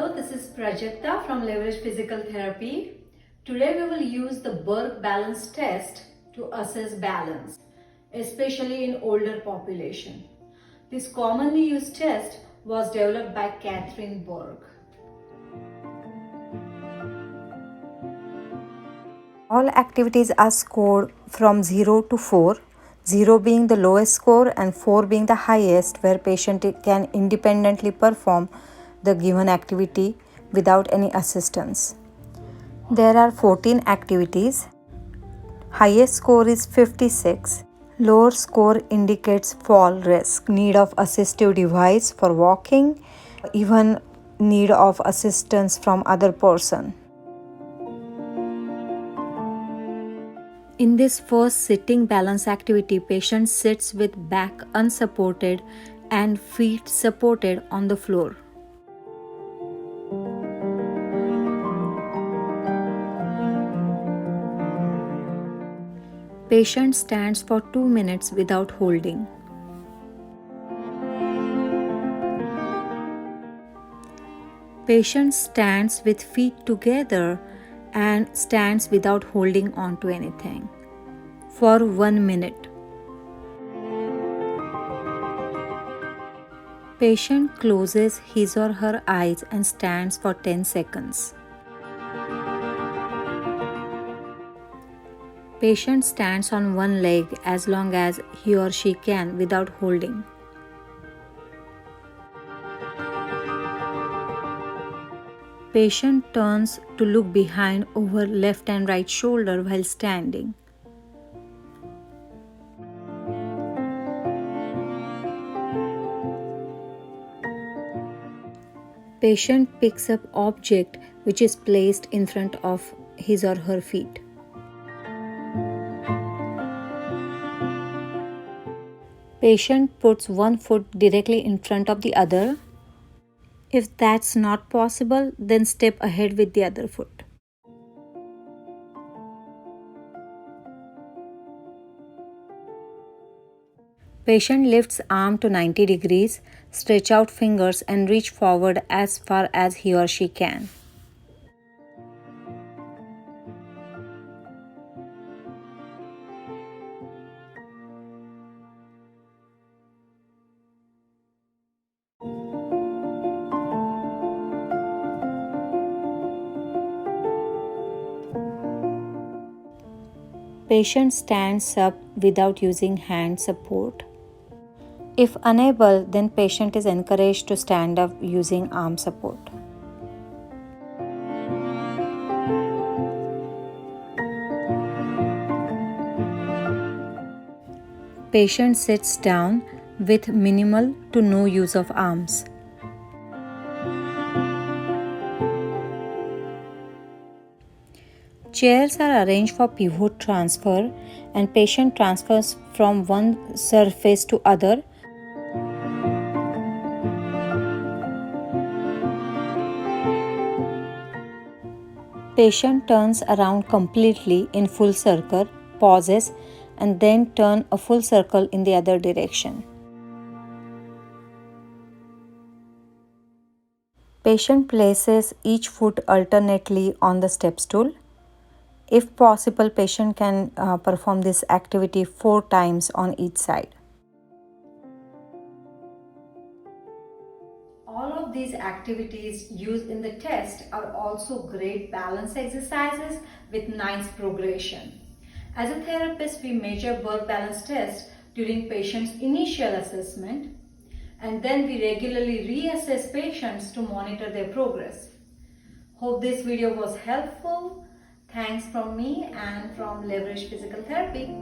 Hello, this is Prajakta from Leverage Physical Therapy. Today we will use the Burke Balance Test to assess balance, especially in older population. This commonly used test was developed by Catherine Burke. All activities are scored from 0 to 4, 0 being the lowest score and 4 being the highest, where patient can independently perform the given activity without any assistance. There are 14 activities. Highest score is 56. Lower score indicates fall risk, need of assistive device for walking, even need of assistance from other person. In this first sitting balance activity, patient sits with back unsupported and feet supported on the floor. Patient stands for 2 minutes without holding. Patient stands with feet together and stands without holding on to anything for 1 minute. Patient closes his or her eyes and stands for 10 seconds. Patient stands on one leg as long as he or she can without holding. Patient turns to look behind over left and right shoulder while standing. Patient picks up object which is placed in front of his or her feet. Patient puts one foot directly in front of the other. If that's not possible, then step ahead with the other foot. Patient lifts arm to 90 degrees, stretch out fingers and reach forward as far as he or she can. Patient stands up without using hand support. If unable, then patient is encouraged to stand up using arm support. Patient sits down with minimal to no use of arms. Chairs are arranged for pivot transfer and patient transfers from one surface to other. Patient turns around completely in full circle, pauses, and then turn a full circle in the other direction. Patient places each foot alternately on the step stool. If possible, patient can perform this activity 4 times on each side. All of these activities used in the test are also great balance exercises with nice progression. As a therapist, we measure Burke Balance Test during patients' initial assessment, and then we regularly reassess patients to monitor their progress. Hope this video was helpful. Thanks from me and from Leverage Physical Therapy.